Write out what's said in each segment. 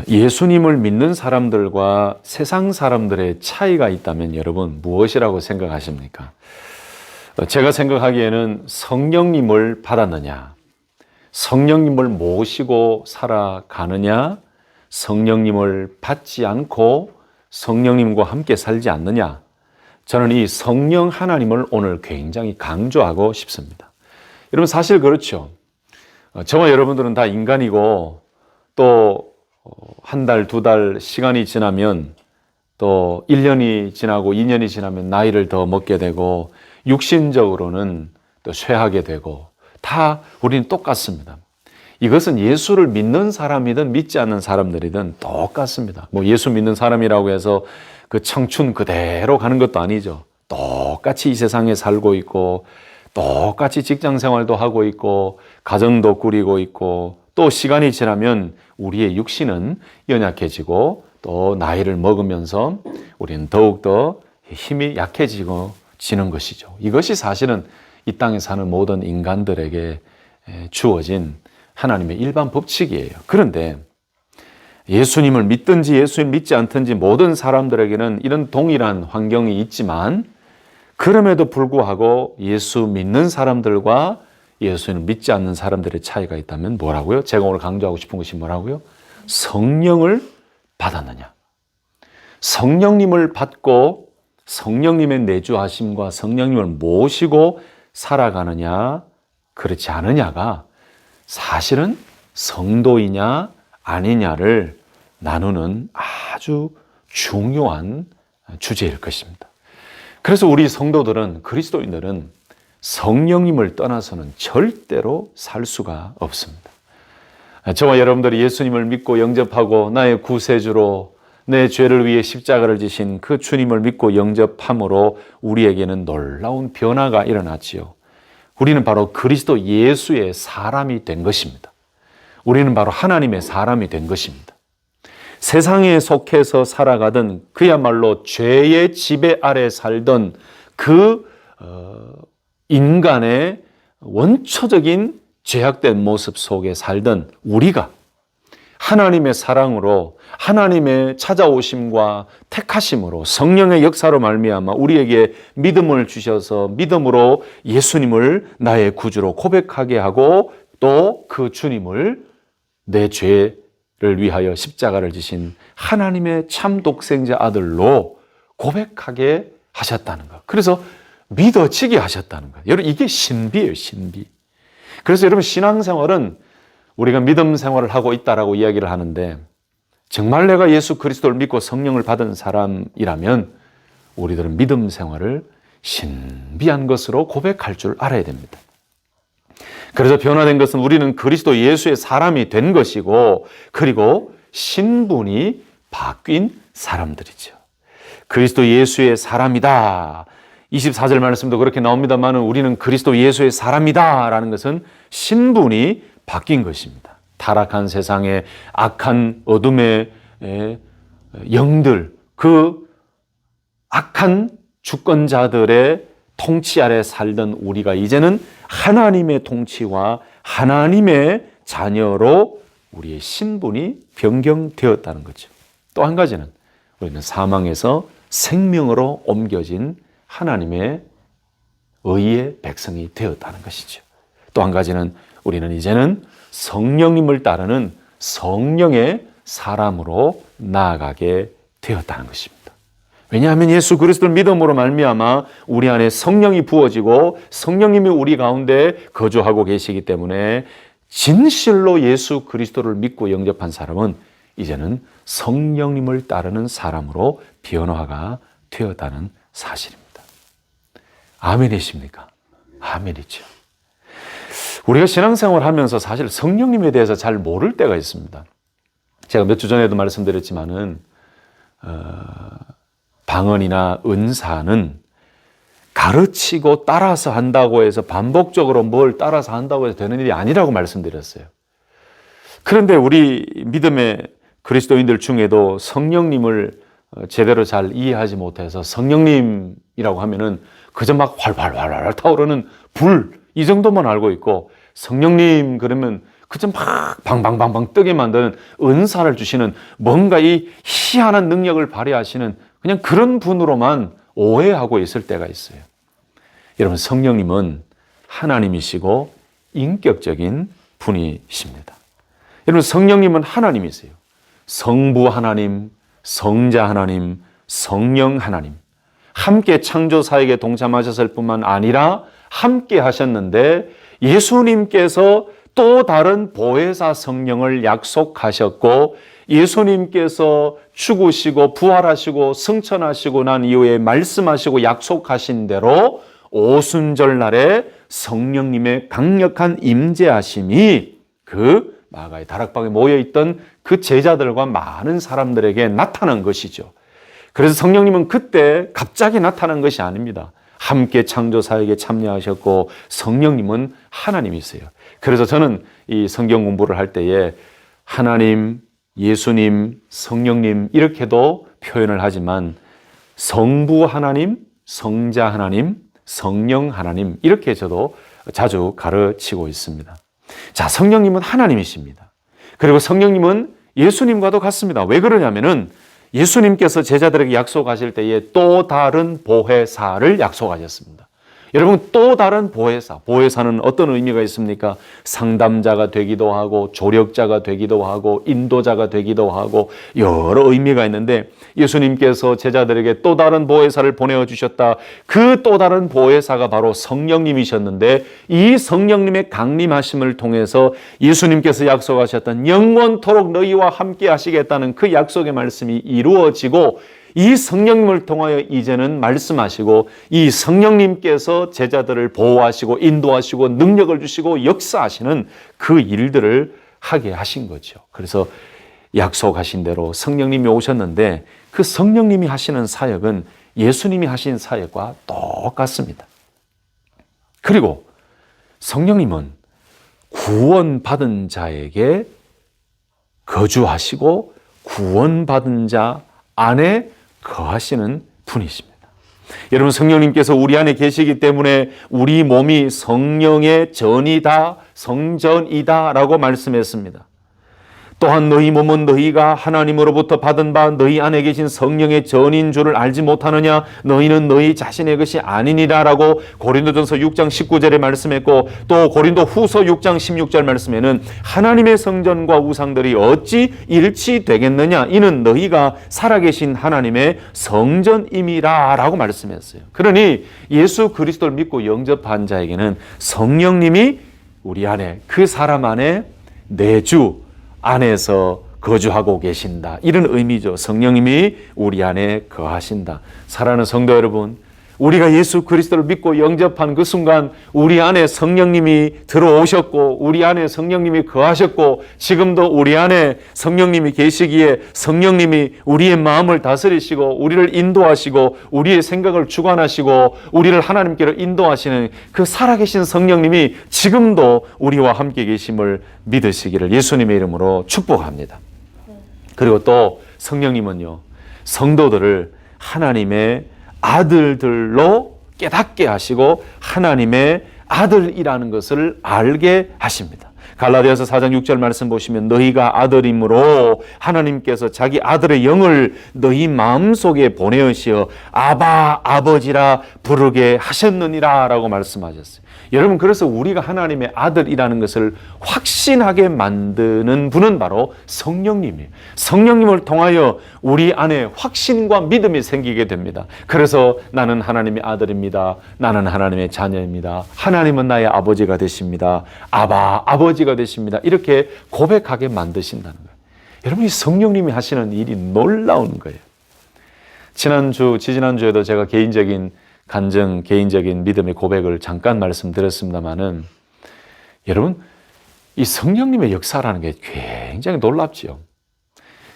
예수님을 믿는 사람들과 세상 사람들의 차이가 있다면 여러분 무엇이라고 생각하십니까? 제가 생각하기에는 성령님을 받았느냐, 성령님을 모시고 살아가느냐, 성령님을 받지 않고 성령님과 함께 살지 않느냐, 저는 이 성령 하나님을 오늘 굉장히 강조하고 싶습니다. 여러분 사실 그렇죠. 저와 여러분들은 다 인간이고 또 한 달, 두 달 시간이 지나면 또 1년이 지나고 2년이 지나면 나이를 더 먹게 되고 육신적으로는 또 쇠하게 되고 다 우리는 똑같습니다. 이것은 예수를 믿는 사람이든 믿지 않는 사람들이든 똑같습니다. 뭐 예수 믿는 사람이라고 해서 그 청춘 그대로 가는 것도 아니죠. 똑같이 이 세상에 살고 있고 똑같이 직장 생활도 하고 있고 가정도 꾸리고 있고 또 시간이 지나면 우리의 육신은 연약해지고 또 나이를 먹으면서 우리는 더욱더 힘이 약해지고 지는 것이죠. 이것이 사실은 이 땅에 사는 모든 인간들에게 주어진 하나님의 일반 법칙이에요. 그런데 예수님을 믿든지 예수님 믿지 않든지 모든 사람들에게는 이런 동일한 환경이 있지만 그럼에도 불구하고 예수 믿는 사람들과 예수님을 믿지 않는 사람들의 차이가 있다면 뭐라고요? 제가 오늘 강조하고 싶은 것이 뭐라고요? 성령을 받았느냐? 성령님을 받고 성령님의 내주하심과 성령님을 모시고 살아가느냐, 그렇지 않느냐가 사실은 성도이냐 아니냐를 나누는 아주 중요한 주제일 것입니다. 그래서 우리 성도들은, 그리스도인들은 성령님을 떠나서는 절대로 살 수가 없습니다. 저와 여러분들이 예수님을 믿고 영접하고 나의 구세주로 내 죄를 위해 십자가를 지신 그 주님을 믿고 영접함으로 우리에게는 놀라운 변화가 일어났지요. 우리는 바로 그리스도 예수의 사람이 된 것입니다. 우리는 바로 하나님의 사람이 된 것입니다. 세상에 속해서 살아가던 그야말로 죄의 지배 아래 살던 그 인간의 원초적인 죄악된 모습 속에 살던 우리가 하나님의 사랑으로 하나님의 찾아오심과 택하심으로 성령의 역사로 말미암아 우리에게 믿음을 주셔서 믿음으로 예수님을 나의 구주로 고백하게 하고 또 그 주님을 내 죄를 위하여 십자가를 지신 하나님의 참 독생자 아들로 고백하게 하셨다는 것. 그래서 믿어지게 하셨다는 거예요. 여러분 이게 신비예요, 신비. 그래서 여러분 신앙생활은 우리가 믿음 생활을 하고 있다라고 이야기를 하는데 정말 내가 예수 그리스도를 믿고 성령을 받은 사람이라면 우리들은 믿음 생활을 신비한 것으로 고백할 줄 알아야 됩니다. 그래서 변화된 것은 우리는 그리스도 예수의 사람이 된 것이고 그리고 신분이 바뀐 사람들이죠. 그리스도 예수의 사람이다. 24절 말씀도 그렇게 나옵니다만 우리는 그리스도 예수의 사람이다 라는 것은 신분이 바뀐 것입니다. 타락한 세상의 악한 어둠의 영들, 그 악한 주권자들의 통치 아래 살던 우리가 이제는 하나님의 통치와 하나님의 자녀로 우리의 신분이 변경되었다는 거죠. 또 한 가지는 우리는 사망에서 생명으로 옮겨진 하나님의 의의 백성이 되었다는 것이죠. 또 한 가지는 우리는 이제는 성령님을 따르는 성령의 사람으로 나아가게 되었다는 것입니다. 왜냐하면 예수 그리스도를 믿음으로 말미암아 우리 안에 성령이 부어지고 성령님이 우리 가운데 거주하고 계시기 때문에 진실로 예수 그리스도를 믿고 영접한 사람은 이제는 성령님을 따르는 사람으로 변화가 되었다는 사실입니다. 아멘이십니까? 아멘이죠. 우리가 신앙생활을 하면서 사실 성령님에 대해서 잘 모를 때가 있습니다. 제가 몇 주 전에도 말씀드렸지만은 방언이나 은사는 가르치고 따라서 한다고 해서 반복적으로 뭘 따라서 한다고 해서 되는 일이 아니라고 말씀드렸어요. 그런데 우리 믿음의 그리스도인들 중에도 성령님을 제대로 잘 이해하지 못해서 성령님이라고 하면은 그저 막 활활 타오르는 불, 이 정도만 알고 있고 성령님 그러면 그저 막 방방방방 뜨게 만드는 은사를 주시는 뭔가 이 희한한 능력을 발휘하시는 그냥 그런 분으로만 오해하고 있을 때가 있어요. 여러분, 성령님은 하나님이시고 인격적인 분이십니다. 여러분, 성령님은 하나님이세요. 성부 하나님, 성자 하나님, 성령 하나님. 함께 창조 사역에 동참하셨을 뿐만 아니라 함께 하셨는데 예수님께서 또 다른 보혜사 성령을 약속하셨고 예수님께서 죽으시고 부활하시고 승천하시고 난 이후에 말씀하시고 약속하신 대로 오순절 날에 성령님의 강력한 임재하심이 그 마가의 다락방에 모여있던 그 제자들과 많은 사람들에게 나타난 것이죠. 그래서 성령님은 그때 갑자기 나타난 것이 아닙니다. 함께 창조 사역에 참여하셨고 성령님은 하나님이세요. 그래서 저는 이 성경 공부를 할 때에 하나님, 예수님, 성령님 이렇게도 표현을 하지만 성부 하나님, 성자 하나님, 성령 하나님 이렇게 저도 자주 가르치고 있습니다. 자, 성령님은 하나님이십니다. 그리고 성령님은 예수님과도 같습니다. 왜 그러냐면은 예수님께서 제자들에게 약속하실 때에 또 다른 보혜사를 약속하셨습니다. 여러분, 또 다른 보혜사. 보혜사는 어떤 의미가 있습니까? 상담자가 되기도 하고 조력자가 되기도 하고 인도자가 되기도 하고 여러 의미가 있는데 예수님께서 제자들에게 또 다른 보혜사를 보내주셨다. 그 또 다른 보혜사가 바로 성령님이셨는데 이 성령님의 강림하심을 통해서 예수님께서 약속하셨던 영원토록 너희와 함께 하시겠다는 그 약속의 말씀이 이루어지고 이 성령님을 통하여 이제는 말씀하시고 이 성령님께서 제자들을 보호하시고 인도하시고 능력을 주시고 역사하시는 그 일들을 하게 하신 거죠. 그래서 약속하신 대로 성령님이 오셨는데 그 성령님이 하시는 사역은 예수님이 하신 사역과 똑같습니다. 그리고 성령님은 구원받은 자에게 거주하시고 구원받은 자 안에 거하시는 분이십니다. 여러분, 성령님께서 우리 안에 계시기 때문에 우리 몸이 성령의 전이다, 성전이다 라고 말씀했습니다. 또한 너희 몸은 너희가 하나님으로부터 받은 바 너희 안에 계신 성령의 전인 줄을 알지 못하느냐? 너희는 너희 자신의 것이 아니니라 라고 고린도전서 6장 19절에 말씀했고 또 고린도 후서 6장 16절 말씀에는 하나님의 성전과 우상들이 어찌 일치되겠느냐? 이는 너희가 살아계신 하나님의 성전임이라 라고 말씀했어요. 그러니 예수 그리스도를 믿고 영접한 자에게는 성령님이 우리 안에 그 사람 안에 내주 안에서 거주하고 계신다. 이런 의미죠. 성령님이 우리 안에 거하신다. 사랑하는 성도 여러분, 우리가 예수 그리스도를 믿고 영접한 그 순간 우리 안에 성령님이 들어오셨고 우리 안에 성령님이 거하셨고 지금도 우리 안에 성령님이 계시기에 성령님이 우리의 마음을 다스리시고 우리를 인도하시고 우리의 생각을 주관하시고 우리를 하나님께로 인도하시는 그 살아계신 성령님이 지금도 우리와 함께 계심을 믿으시기를 예수님의 이름으로 축복합니다. 그리고 또 성령님은요, 성도들을 하나님의 아들들로 깨닫게 하시고 하나님의 아들이라는 것을 알게 하십니다. 갈라디아서 4장 6절 말씀 보시면 너희가 아들이므로 하나님께서 자기 아들의 영을 너희 마음속에 보내시어 아바 아버지라 부르게 하셨느니라 라고 말씀하셨어요. 여러분, 그래서 우리가 하나님의 아들이라는 것을 확신하게 만드는 분은 바로 성령님이에요. 성령님을 통하여 우리 안에 확신과 믿음이 생기게 됩니다. 그래서 나는 하나님의 아들입니다. 나는 하나님의 자녀입니다. 하나님은 나의 아버지가 되십니다. 아바 아버지가 되십니다. 이렇게 고백하게 만드신다는 거예요. 여러분, 이 성령님이 하시는 일이 놀라운 거예요. 지지난주에도 제가 개인적인 믿음의 고백을 잠깐 말씀드렸습니다마는 여러분, 이 성령님의 역사라는 게 굉장히 놀랍지요.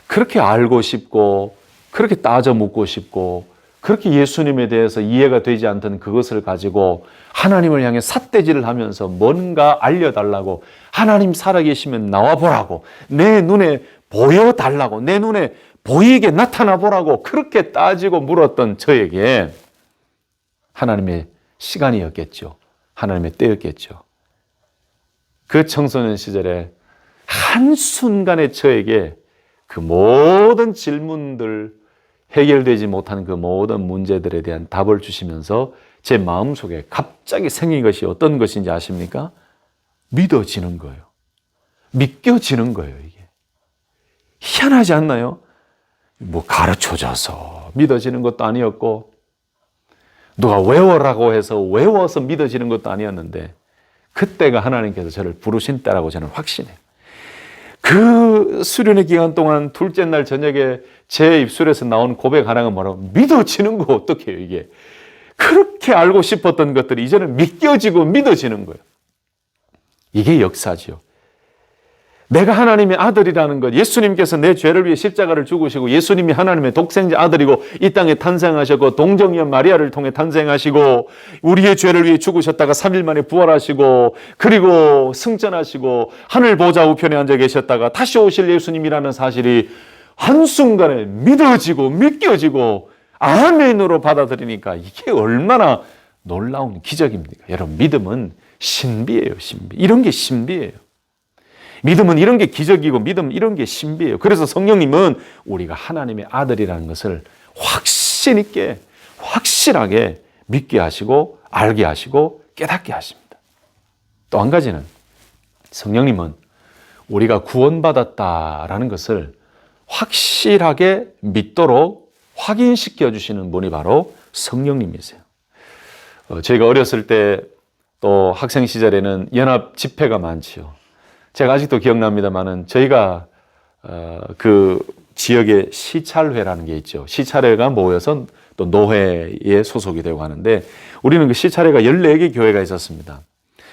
그렇게 알고 싶고 그렇게 따져 묻고 싶고 그렇게 예수님에 대해서 이해가 되지 않던 그것을 가지고 하나님을 향해 삿대질을 하면서 뭔가 알려달라고 하나님 살아계시면 나와보라고 내 눈에 보여달라고 내 눈에 보이게 나타나보라고 그렇게 따지고 물었던 저에게 하나님의 시간이었겠죠. 하나님의 때였겠죠. 그 청소년 시절에 한순간에 저에게 그 모든 질문들, 해결되지 못한 그 모든 문제들에 대한 답을 주시면서 제 마음속에 갑자기 생긴 것이 어떤 것인지 아십니까? 믿어지는 거예요. 믿겨지는 거예요, 이게. 희한하지 않나요? 뭐 가르쳐줘서 믿어지는 것도 아니었고, 누가 외워라고 해서 외워서 믿어지는 것도 아니었는데, 그때가 하나님께서 저를 부르신 때라고 저는 확신해요. 그 수련의 기간 동안 둘째 날 저녁에 제 입술에서 나온 고백 하나가 뭐라고? 믿어지는 거 어떡해요, 이게. 그렇게 알고 싶었던 것들이 이제는 믿겨지고 믿어지는 거예요. 이게 역사지요. 내가 하나님의 아들이라는 것, 예수님께서 내 죄를 위해 십자가를 죽으시고 예수님이 하나님의 독생자 아들이고 이 땅에 탄생하셨고 동정녀 마리아를 통해 탄생하시고 우리의 죄를 위해 죽으셨다가 3일 만에 부활하시고 그리고 승천하시고 하늘 보좌 우편에 앉아 계셨다가 다시 오실 예수님이라는 사실이 한순간에 믿어지고 믿겨지고 아멘으로 받아들이니까 이게 얼마나 놀라운 기적입니까? 여러분, 믿음은 신비예요, 신비. 이런 게 신비예요. 믿음은 이런 게 기적이고 믿음은 이런 게 신비예요. 그래서 성령님은 우리가 하나님의 아들이라는 것을 확신 있게 확실하게 믿게 하시고 알게 하시고 깨닫게 하십니다. 또 한 가지는 성령님은 우리가 구원받았다라는 것을 확실하게 믿도록 확인시켜 주시는 분이 바로 성령님이세요. 저희가 어렸을 때 또 학생 시절에는 연합 집회가 많지요. 제가 아직도 기억납니다만은 저희가 그 지역에 시찰회라는 게 있죠. 시찰회가 모여서 또 노회에 소속이 되고 하는데 우리는 그 시찰회가 14개 교회가 있었습니다.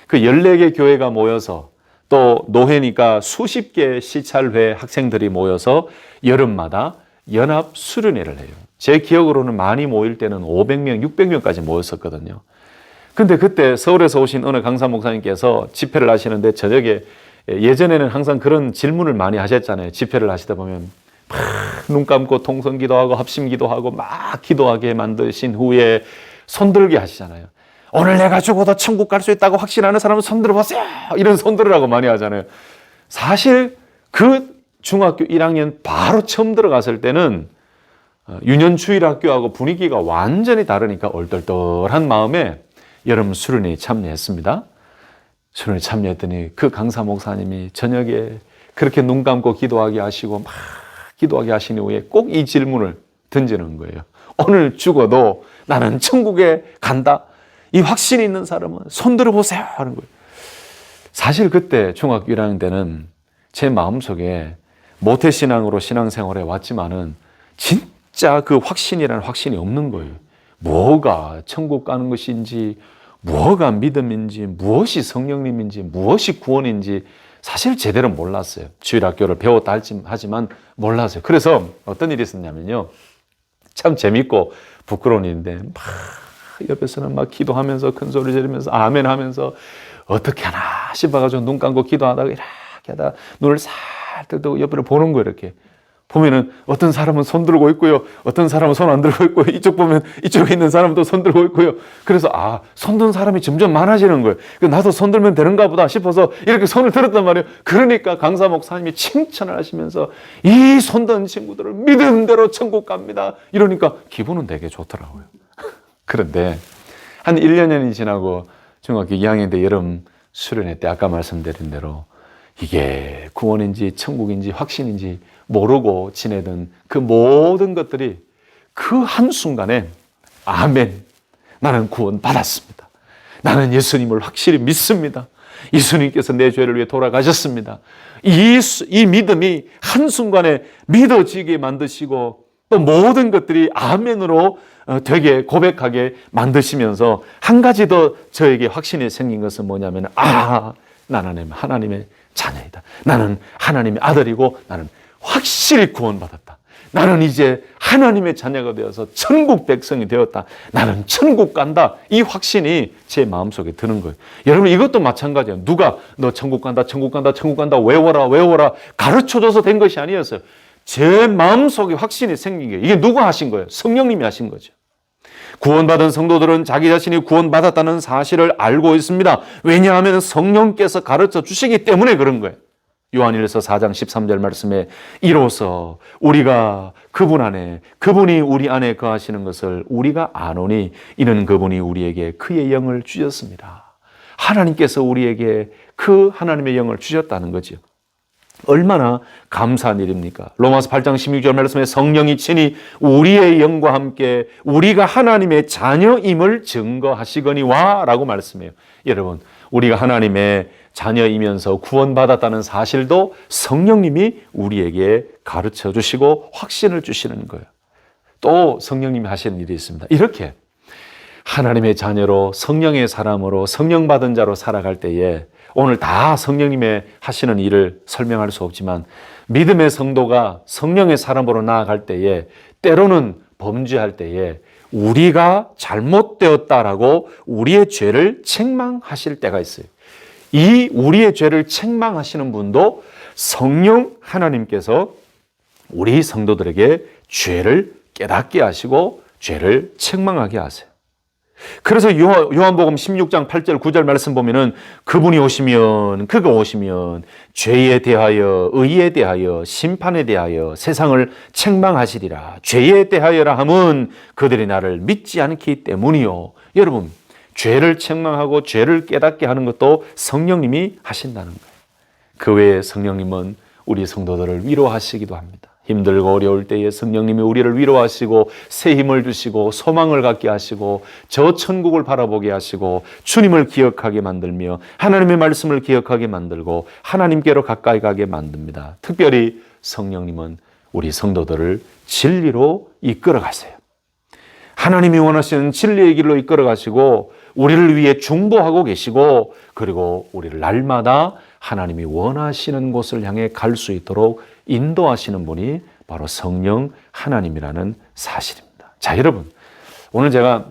그 14개 교회가 모여서 또 노회니까 수십 개 시찰회 학생들이 모여서 여름마다 연합 수련회를 해요. 제 기억으로는 많이 모일 때는 500명, 600명까지 모였었거든요. 근데 그때 서울에서 오신 어느 강사 목사님께서 집회를 하시는데 저녁에 예전에는 항상 그런 질문을 많이 하셨잖아요. 집회를 하시다 보면 막 눈 감고 통성 기도하고 합심 기도하고 막 기도하게 만드신 후에 손들게 하시잖아요. 오늘 내가 죽어도 천국 갈 수 있다고 확신하는 사람은 손들어 보세요. 이런 손들으라고 많이 하잖아요. 사실 그 중학교 1학년 바로 처음 들어갔을 때는 유년주일학교하고 분위기가 완전히 다르니까 얼떨떨한 마음에 여름 수련회에 참여했습니다. 수련회에 참여했더니 그 강사 목사님이 저녁에 그렇게 눈 감고 기도하게 하시고 막 기도하게 하신 후에 꼭 이 질문을 던지는 거예요. 오늘 죽어도 나는 천국에 간다. 이 확신이 있는 사람은 손 들어보세요 하는 거예요. 사실 그때 중학교 1학년 때는 제 마음속에 모태신앙으로 신앙생활에 왔지만은 진짜 그 확신이라는 확신이 없는 거예요. 뭐가 천국 가는 것인지, 뭐가 믿음인지, 무엇이 성령님인지, 무엇이 구원인지 사실 제대로 몰랐어요. 주일학교를 배웠다 하지만 몰랐어요. 그래서 어떤 일이 있었냐면요. 참 재밌고 부끄러운 일인데 막 옆에서는 막 기도하면서 큰 소리 지르면서 아멘 하면서 어떻게 하나 싶어가지고 눈 감고 기도하다가 이렇게 하다가 눈을 살짝 뜨고 옆으로 보는 거예요. 이렇게 보면은 어떤 사람은 손 들고 있고요. 어떤 사람은 손 안 들고 있고요. 이쪽 보면 이쪽에 있는 사람도 손 들고 있고요. 그래서 손 든 사람이 점점 많아지는 거예요. 나도 손 들면 되는가 보다 싶어서 이렇게 손을 들었단 말이에요. 그러니까 강사 목사님이 칭찬을 하시면서 이 손 든 친구들을 믿음대로 천국 갑니다. 이러니까 기분은 되게 좋더라고요. 그런데 한 1년이 지나고 중학교 2학년 때 여름 수련회 때 아까 말씀드린 대로 이게 구원인지 천국인지 확신인지 모르고 지내던 그 모든 것들이 그 한순간에 아멘, 나는 구원 받았습니다. 나는 예수님을 확실히 믿습니다. 예수님께서 내 죄를 위해 돌아가셨습니다. 이 믿음이 한순간에 믿어지게 만드시고 또 모든 것들이 아멘으로 되게 고백하게 만드시면서 한 가지 더 저에게 확신이 생긴 것은 뭐냐면 나는 하나님의 자녀이다. 나는 하나님의 아들이고 나는 확실히 구원받았다. 나는 이제 하나님의 자녀가 되어서 천국 백성이 되었다. 나는 천국 간다. 이 확신이 제 마음속에 드는 거예요. 여러분 이것도 마찬가지예요. 누가 너 천국 간다, 천국 간다, 천국 간다 외워라 가르쳐줘서 된 것이 아니었어요. 제 마음속에 확신이 생긴 게 이게 누가 하신 거예요? 성령님이 하신 거죠. 구원받은 성도들은 자기 자신이 구원받았다는 사실을 알고 있습니다. 왜냐하면 성령께서 가르쳐 주시기 때문에 그런 거예요. 요한일서 4장 13절 말씀에 이로써 우리가 그분 안에, 그분이 우리 안에 거하시는 것을 우리가 아노니 이는 그분이 우리에게 그의 영을 주셨습니다. 하나님께서 우리에게 그 하나님의 영을 주셨다는 거죠. 얼마나 감사한 일입니까? 로마서 8장 16절 말씀에 성령이 친히 우리의 영과 함께 우리가 하나님의 자녀임을 증거하시거니와 라고 말씀해요. 여러분, 우리가 하나님의 자녀이면서 구원받았다는 사실도 성령님이 우리에게 가르쳐 주시고 확신을 주시는 거예요. 또 성령님이 하시는 일이 있습니다. 이렇게 하나님의 자녀로 성령의 사람으로 성령 받은 자로 살아갈 때에 오늘 다 성령님의 하시는 일을 설명할 수 없지만 믿음의 성도가 성령의 사람으로 나아갈 때에 때로는 범죄할 때에 우리가 잘못되었다라고 우리의 죄를 책망하실 때가 있어요. 이 우리의 죄를 책망하시는 분도 성령 하나님께서 우리 성도들에게 죄를 깨닫게 하시고 죄를 책망하게 하세요. 그래서 요한복음 16장 8절 9절 말씀 보면은 그분이 오시면, 그가 오시면 죄에 대하여, 의에 대하여, 심판에 대하여 세상을 책망하시리라. 죄에 대하여라 함은 그들이 나를 믿지 않기 때문이요. 여러분, 죄를 책망하고 죄를 깨닫게 하는 것도 성령님이 하신다는 거예요. 그 외에 성령님은 우리 성도들을 위로하시기도 합니다. 힘들고 어려울 때에 성령님이 우리를 위로하시고 새 힘을 주시고 소망을 갖게 하시고 저 천국을 바라보게 하시고 주님을 기억하게 만들며 하나님의 말씀을 기억하게 만들고 하나님께로 가까이 가게 만듭니다. 특별히 성령님은 우리 성도들을 진리로 이끌어 가세요. 하나님이 원하시는 진리의 길로 이끌어 가시고 우리를 위해 중보하고 계시고 그리고 우리를 날마다 하나님이 원하시는 곳을 향해 갈 수 있도록 인도하시는 분이 바로 성령 하나님이라는 사실입니다. 자, 여러분, 오늘 제가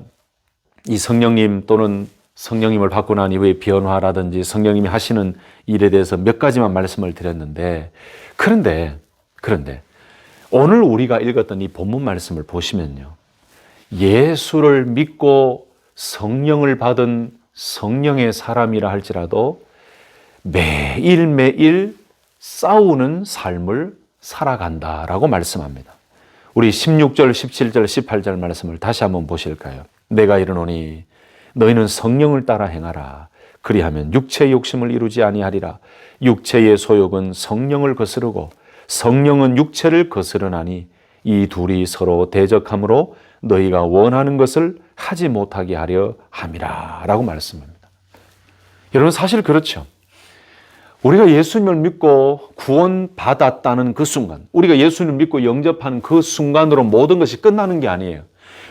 이 성령님 또는 성령님을 받고 난 이후에 변화라든지 성령님이 하시는 일에 대해서 몇 가지만 말씀을 드렸는데 그런데 오늘 우리가 읽었던 이 본문 말씀을 보시면요, 예수를 믿고 성령을 받은 성령의 사람이라 할지라도 매일매일 싸우는 삶을 살아간다라고 말씀합니다. 우리 16절, 17절, 18절 말씀을 다시 한번 보실까요? 내가 이르노니 너희는 성령을 따라 행하라. 그리하면 육체의 욕심을 이루지 아니하리라. 육체의 소욕은 성령을 거스르고 성령은 육체를 거스르나니 이 둘이 서로 대적함으로 너희가 원하는 것을 하지 못하게 하려 함이라 라고 말씀합니다. 여러분, 사실 그렇죠. 우리가 예수님을 믿고 구원받았다는 그 순간, 우리가 예수님을 믿고 영접하는 그 순간으로 모든 것이 끝나는 게 아니에요.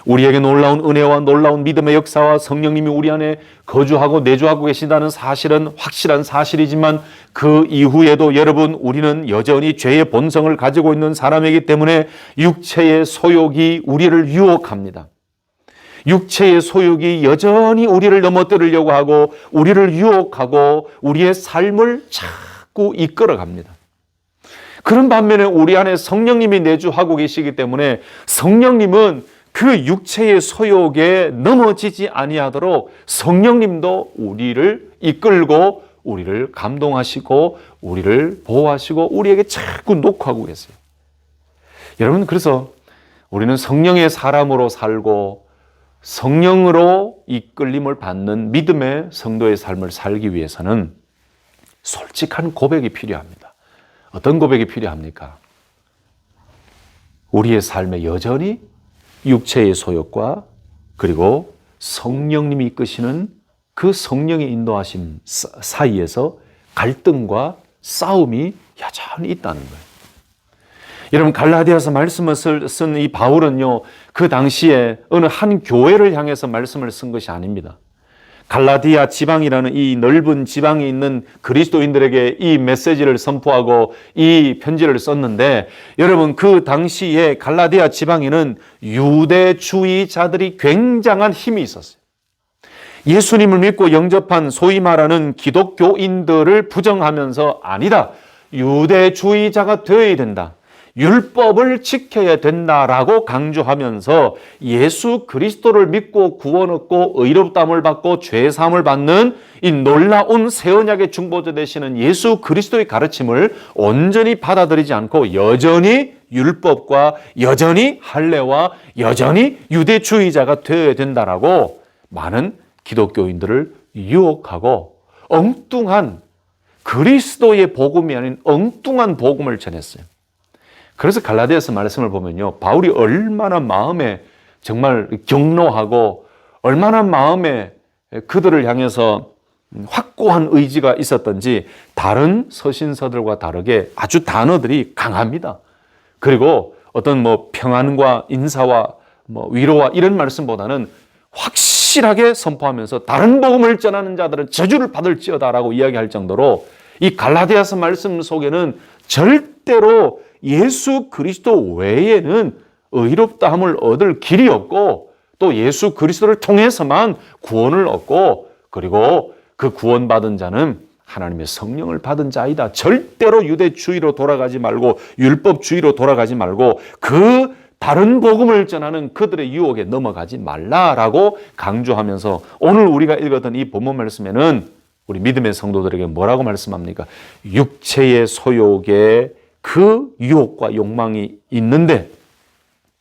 우리에게 놀라운 은혜와 놀라운 믿음의 역사와 성령님이 우리 안에 거주하고 내주하고 계신다는 사실은 확실한 사실이지만 그 이후에도 여러분, 우리는 여전히 죄의 본성을 가지고 있는 사람이기 때문에 육체의 소욕이 우리를 유혹합니다. 육체의 소욕이 여전히 우리를 넘어뜨리려고 하고 우리를 유혹하고 우리의 삶을 자꾸 이끌어갑니다. 그런 반면에 우리 안에 성령님이 내주하고 계시기 때문에 성령님은 그 육체의 소욕에 넘어지지 아니하도록 성령님도 우리를 이끌고 우리를 감동하시고 우리를 보호하시고 우리에게 자꾸 녹화하고 계세요. 여러분, 그래서 우리는 성령의 사람으로 살고 성령으로 이끌림을 받는 믿음의 성도의 삶을 살기 위해서는 솔직한 고백이 필요합니다. 어떤 고백이 필요합니까? 우리의 삶에 여전히 육체의 소욕과 그리고 성령님이 이끄시는 그 성령의 인도하심 사이에서 갈등과 싸움이 여전히 있다는 거예요. 여러분, 갈라디아서 말씀을 쓴 이 바울은요, 그 당시에 어느 한 교회를 향해서 말씀을 쓴 것이 아닙니다. 갈라디아 지방이라는 이 넓은 지방에 있는 그리스도인들에게 이 메시지를 선포하고 이 편지를 썼는데, 여러분, 그 당시에 갈라디아 지방에는 유대주의자들이 굉장한 힘이 있었어요. 예수님을 믿고 영접한 소위 말하는 기독교인들을 부정하면서 아니다, 유대주의자가 되어야 된다, 율법을 지켜야 된다라고 강조하면서 예수 그리스도를 믿고 구원 얻고 의롭다함을 받고 죄사함을 받는 이 놀라운 새 언약의 중보자 되시는 예수 그리스도의 가르침을 온전히 받아들이지 않고 여전히 율법과 여전히 할례와 여전히 유대주의자가 되어야 된다라고 많은 기독교인들을 유혹하고 엉뚱한 그리스도의 복음이 아닌 엉뚱한 복음을 전했어요. 그래서 갈라디아서 말씀을 보면요, 바울이 얼마나 마음에 정말 격노하고 얼마나 마음에 그들을 향해서 확고한 의지가 있었던지 다른 서신서들과 다르게 아주 단어들이 강합니다. 그리고 어떤 평안과 인사와 위로와 이런 말씀보다는 확실하게 선포하면서 다른 복음을 전하는 자들은 저주를 받을지어다라고 이야기할 정도로 이 갈라디아서 말씀 속에는 절대로 예수 그리스도 외에는 의롭다함을 얻을 길이 없고 또 예수 그리스도를 통해서만 구원을 얻고 그리고 그 구원받은 자는 하나님의 성령을 받은 자이다. 절대로 유대주의로 돌아가지 말고 율법주의로 돌아가지 말고 그 다른 복음을 전하는 그들의 유혹에 넘어가지 말라라고 강조하면서 오늘 우리가 읽었던 이 본문 말씀에는 우리 믿음의 성도들에게 뭐라고 말씀합니까? 육체의 소욕에 그 유혹과 욕망이 있는데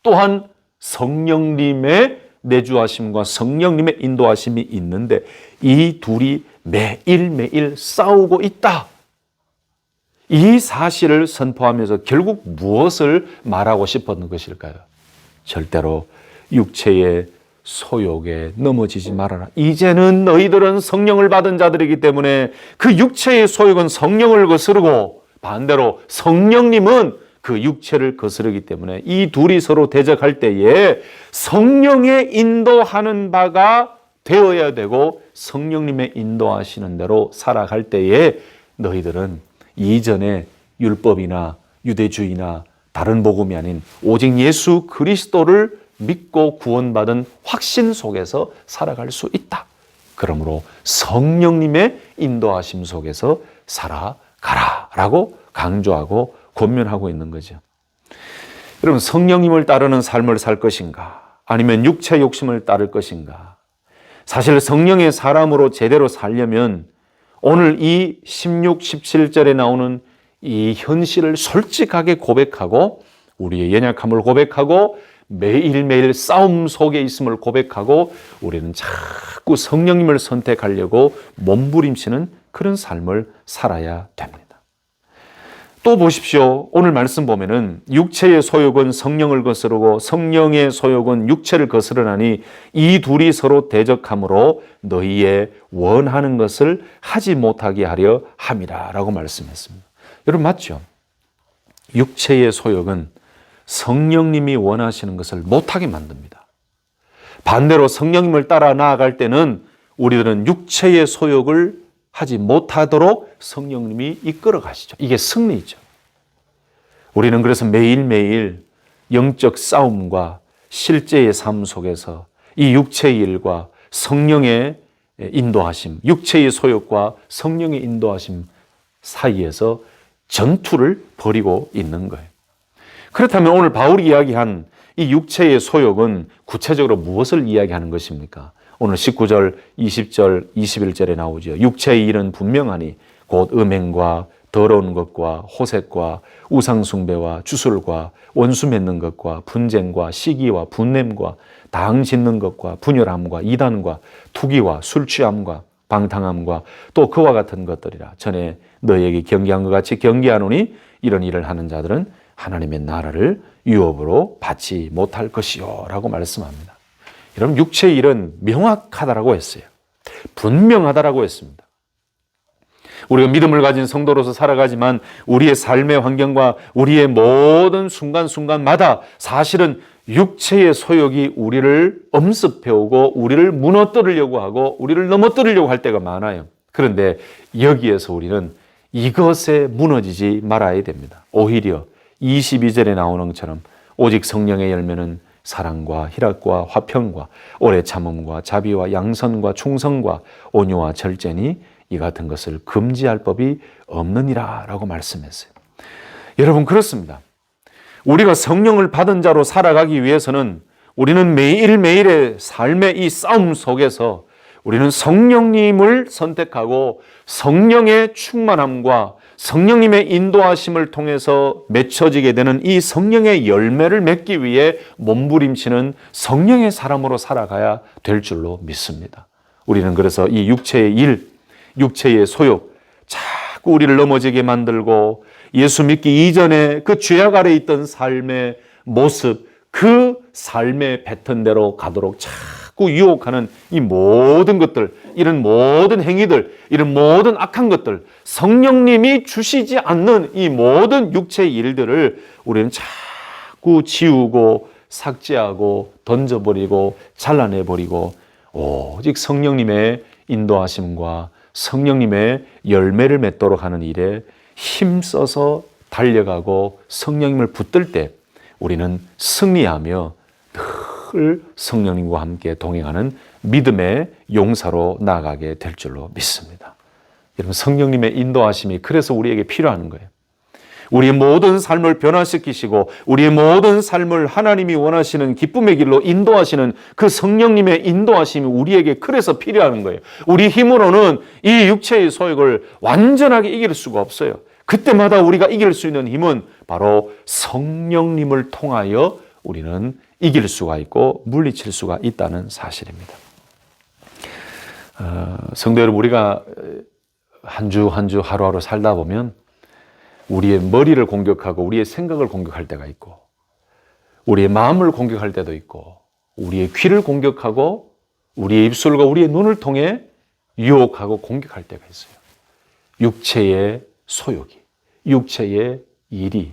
또한 성령님의 내주하심과 성령님의 인도하심이 있는데 이 둘이 매일매일 싸우고 있다. 이 사실을 선포하면서 결국 무엇을 말하고 싶었던 것일까요? 절대로 육체의 소욕에 넘어지지 말아라. 이제는 너희들은 성령을 받은 자들이기 때문에 그 육체의 소욕은 성령을 거스르고 반대로 성령님은 그 육체를 거스르기 때문에 이 둘이 서로 대적할 때에 성령의 인도하는 바가 되어야 되고 성령님의 인도하시는 대로 살아갈 때에 너희들은 이전에 율법이나 유대주의나 다른 복음이 아닌 오직 예수 그리스도를 믿고 구원받은 확신 속에서 살아갈 수 있다. 그러므로 성령님의 인도하심 속에서 살아가라 라고 강조하고 권면하고 있는 거죠. 여러분, 성령님을 따르는 삶을 살 것인가 아니면 육체 욕심을 따를 것인가? 사실 성령의 사람으로 제대로 살려면 오늘 이 16, 17절에 나오는 이 현실을 솔직하게 고백하고 우리의 연약함을 고백하고 매일매일 싸움 속에 있음을 고백하고 우리는 자꾸 성령님을 선택하려고 몸부림치는 그런 삶을 살아야 됩니다. 또 보십시오. 오늘 말씀 보면은 육체의 소욕은 성령을 거스르고 성령의 소욕은 육체를 거스르나니 이 둘이 서로 대적함으로 너희의 원하는 것을 하지 못하게 하려 함이라 라고 말씀했습니다. 여러분 맞죠? 육체의 소욕은 성령님이 원하시는 것을 못하게 만듭니다. 반대로 성령님을 따라 나아갈 때는 우리들은 육체의 소욕을 하지 못하도록 성령님이 이끌어 가시죠. 이게 승리죠. 우리는 그래서 매일매일 영적 싸움과 실제의 삶 속에서 이 육체의 일과 성령의 인도하심, 육체의 소욕과 성령의 인도하심 사이에서 전투를 벌이고 있는 거예요. 그렇다면 오늘 바울이 이야기한 이 육체의 소욕은 구체적으로 무엇을 이야기하는 것입니까? 오늘 19절, 20절, 21절에 나오죠. 육체의 일은 분명하니 곧 음행과 더러운 것과 호색과 우상숭배와 주술과 원수 맺는 것과 분쟁과 시기와 분냄과 당 짓는 것과 분열함과 이단과 투기와 술 취함과 방탕함과 또 그와 같은 것들이라. 전에 너희에게 경계한 것 같이 경계하노니 이런 일을 하는 자들은 하나님의 나라를 유업으로 받지 못할 것이요 라고 말씀합니다. 여러분 육체의 일은 명확하다라고 했어요. 분명하다라고 했습니다. 우리가 믿음을 가진 성도로서 살아가지만 우리의 삶의 환경과 우리의 모든 순간순간마다 사실은 육체의 소욕이 우리를 엄습해오고 우리를 무너뜨리려고 하고 우리를 넘어뜨리려고 할 때가 많아요. 그런데 여기에서 우리는 이것에 무너지지 말아야 됩니다. 오히려 22절에 나오는 것처럼 오직 성령의 열매는 사랑과 희락과 화평과 오래 참음과 자비와 양선과 충성과 온유와 절제니 이 같은 것을 금지할 법이 없느니라 라고 말씀했어요. 여러분 그렇습니다. 우리가 성령을 받은 자로 살아가기 위해서는 우리는 매일매일의 삶의 이 싸움 속에서 우리는 성령님을 선택하고 성령의 충만함과 성령님의 인도하심을 통해서 맺혀지게 되는 이 성령의 열매를 맺기 위해 몸부림치는 성령의 사람으로 살아가야 될 줄로 믿습니다. 우리는 그래서 이 육체의 일, 육체의 소욕, 자꾸 우리를 넘어지게 만들고 예수 믿기 이전에 그 죄악 아래 있던 삶의 모습, 그 삶의 패턴대로 가도록 자꾸 유혹하는 이 모든 것들, 이런 모든 행위들, 이런 모든 악한 것들, 성령님이 주시지 않는 이 모든 육체의 일들을 우리는 자꾸 지우고 삭제하고 던져버리고 잘라내버리고 오직 성령님의 인도하심과 성령님의 열매를 맺도록 하는 일에 힘써서 달려가고 성령님을 붙들 때 우리는 승리하며 늘 성령님과 함께 동행하는 믿음의 용사로 나아가게 될 줄로 믿습니다. 여러분, 성령님의 인도하심이 그래서 우리에게 필요한 거예요. 우리의 모든 삶을 변화시키시고 우리의 모든 삶을 하나님이 원하시는 기쁨의 길로 인도하시는 그 성령님의 인도하심이 우리에게 그래서 필요한 거예요. 우리 힘으로는 이 육체의 소욕을 완전하게 이길 수가 없어요. 그때마다 우리가 이길 수 있는 힘은 바로 성령님을 통하여 우리는 이길 수가 있고 물리칠 수가 있다는 사실입니다. 성도 여러분, 우리가 한 주 한 주 하루하루 살다 보면 우리의 머리를 공격하고 우리의 생각을 공격할 때가 있고 우리의 마음을 공격할 때도 있고 우리의 귀를 공격하고 우리의 입술과 우리의 눈을 통해 유혹하고 공격할 때가 있어요. 육체의 소욕이, 육체의 일이.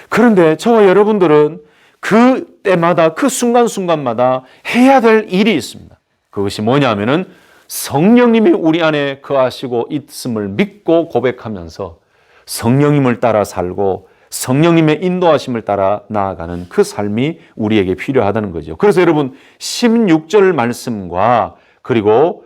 그런데 저와 여러분들은 그 때마다 그 순간순간마다 해야 될 일이 있습니다. 그것이 뭐냐면은 성령님이 우리 안에 거하시고 있음을 믿고 고백하면서 성령님을 따라 살고 성령님의 인도하심을 따라 나아가는 그 삶이 우리에게 필요하다는 거죠. 그래서 여러분 16절 말씀과 그리고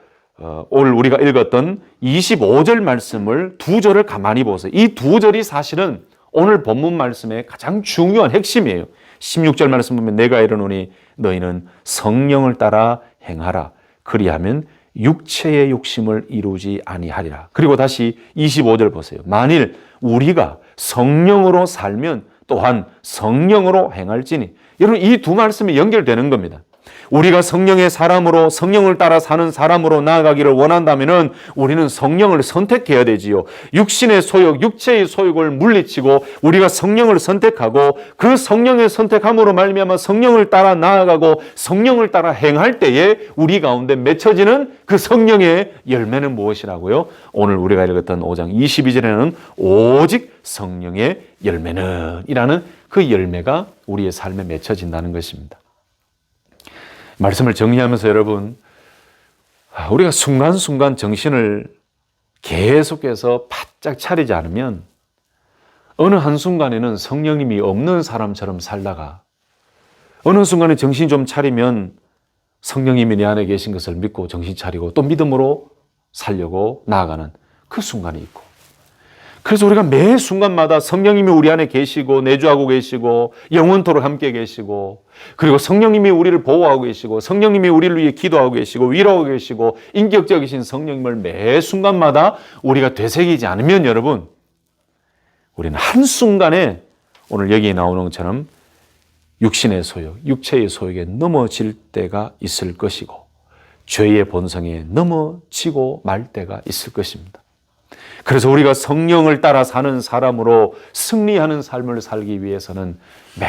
오늘 우리가 읽었던 25절 말씀을 두 절을 가만히 보세요. 이 두 절이 사실은 오늘 본문 말씀의 가장 중요한 핵심이에요. 16절 말씀 보면 내가 이르노니 너희는 성령을 따라 행하라. 그리하면 육체의 욕심을 이루지 아니하리라. 그리고 다시 25절 보세요. 만일 우리가 성령으로 살면 또한 성령으로 행할지니. 여러분, 이 두 말씀이 연결되는 겁니다. 우리가 성령의 사람으로 성령을 따라 사는 사람으로 나아가기를 원한다면 우리는 성령을 선택해야 되지요. 육신의 소욕, 육체의 소욕을 물리치고 우리가 성령을 선택하고 그 성령의 선택함으로 말미암아 성령을 따라 나아가고 성령을 따라 행할 때에 우리 가운데 맺혀지는 그 성령의 열매는 무엇이라고요? 오늘 우리가 읽었던 5장 22절에는 오직 성령의 열매는 이라는 그 열매가 우리의 삶에 맺혀진다는 것입니다. 말씀을 정리하면서 여러분, 우리가 순간순간 정신을 계속해서 바짝 차리지 않으면 어느 한순간에는 성령님이 없는 사람처럼 살다가 어느 순간에 정신 좀 차리면 성령님이 내 안에 계신 것을 믿고 정신 차리고 또 믿음으로 살려고 나아가는 그 순간이 있고, 그래서 우리가 매 순간마다 성령님이 우리 안에 계시고 내주하고 계시고 영원토록 함께 계시고 그리고 성령님이 우리를 보호하고 계시고 성령님이 우리를 위해 기도하고 계시고 위로하고 계시고 인격적이신 성령님을 매 순간마다 우리가 되새기지 않으면 여러분, 우리는 한순간에 오늘 여기에 나오는 것처럼 육신의 소욕, 육체의 소욕에 넘어질 때가 있을 것이고 죄의 본성에 넘어지고 말 때가 있을 것입니다. 그래서 우리가 성령을 따라 사는 사람으로 승리하는 삶을 살기 위해서는 매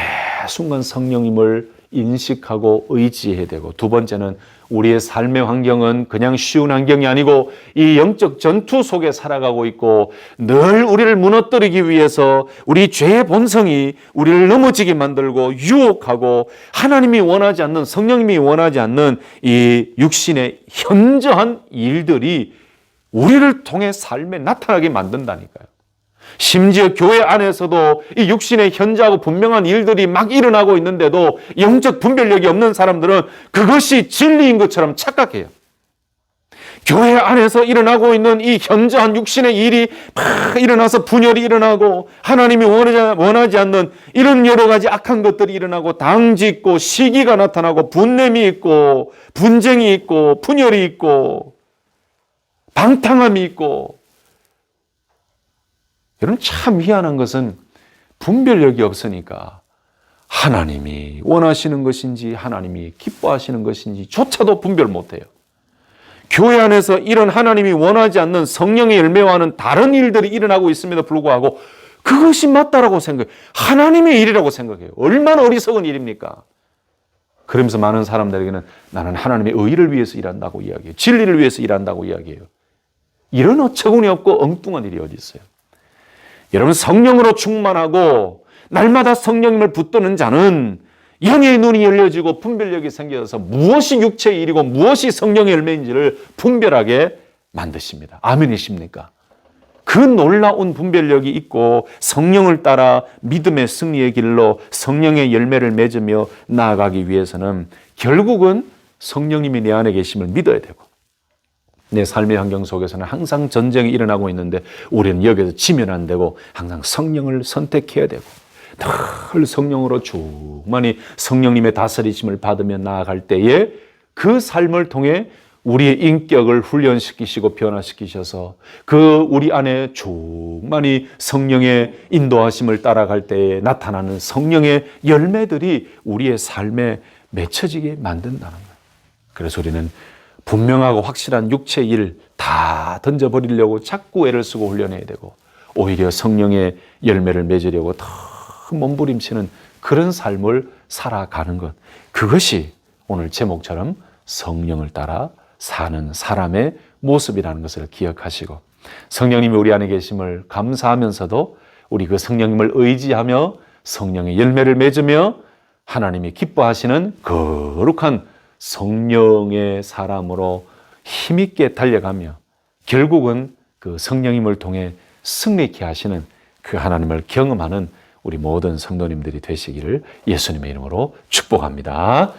순간 성령님을 인식하고 의지해야 되고, 두 번째는 우리의 삶의 환경은 그냥 쉬운 환경이 아니고 이 영적 전투 속에 살아가고 있고 늘 우리를 무너뜨리기 위해서 우리 죄의 본성이 우리를 넘어지게 만들고 유혹하고 하나님이 원하지 않는, 성령님이 원하지 않는 이 육신의 현저한 일들이 우리를 통해 삶에 나타나게 만든다니까요. 심지어 교회 안에서도 이 육신의 현저하고 분명한 일들이 막 일어나고 있는데도 영적 분별력이 없는 사람들은 그것이 진리인 것처럼 착각해요. 교회 안에서 일어나고 있는 이 현저한 육신의 일이 막 일어나서 분열이 일어나고 하나님이 원하지 않는 이런 여러 가지 악한 것들이 일어나고 당지 있고 시기가 나타나고 분냄이 있고 분쟁이 있고 분열이 있고 방탕함이 있고, 여러분 참 희한한 것은 분별력이 없으니까 하나님이 원하시는 것인지 하나님이 기뻐하시는 것인지 조차도 분별 못해요. 교회 안에서 이런 하나님이 원하지 않는 성령의 열매와는 다른 일들이 일어나고 있음에도 불구하고 그것이 맞다라고 생각해요. 하나님의 일이라고 생각해요. 얼마나 어리석은 일입니까? 그러면서 많은 사람들에게는 나는 하나님의 의를 위해서 일한다고 이야기해요. 진리를 위해서 일한다고 이야기해요. 이런 어처구니 없고 엉뚱한 일이 어디 있어요? 여러분, 성령으로 충만하고 날마다 성령님을 붙드는 자는 영의 눈이 열려지고 분별력이 생겨서 무엇이 육체의 일이고 무엇이 성령의 열매인지를 분별하게 만드십니다. 아멘이십니까? 그 놀라운 분별력이 있고 성령을 따라 믿음의 승리의 길로 성령의 열매를 맺으며 나아가기 위해서는 결국은 성령님이 내 안에 계심을 믿어야 되고, 내 삶의 환경 속에서는 항상 전쟁이 일어나고 있는데 우리는 여기서 지면 안 되고 항상 성령을 선택해야 되고, 늘 성령으로 충만히 성령님의 다스리심을 받으며 나아갈 때에 그 삶을 통해 우리의 인격을 훈련시키시고 변화시키셔서 그 우리 안에 충만히 성령의 인도하심을 따라갈 때에 나타나는 성령의 열매들이 우리의 삶에 맺혀지게 만든다는 거예요. 그래서 우리는 분명하고 확실한 육체의 일 다 던져버리려고 자꾸 애를 쓰고 훈련해야 되고, 오히려 성령의 열매를 맺으려고 더 몸부림치는 그런 삶을 살아가는 것, 그것이 오늘 제목처럼 성령을 따라 사는 사람의 모습이라는 것을 기억하시고, 성령님이 우리 안에 계심을 감사하면서도 우리 그 성령님을 의지하며 성령의 열매를 맺으며 하나님이 기뻐하시는 거룩한 성령의 사람으로 힘있게 달려가며 결국은 그 성령님을 통해 승리케 하시는 그 하나님을 경험하는 우리 모든 성도님들이 되시기를 예수님의 이름으로 축복합니다.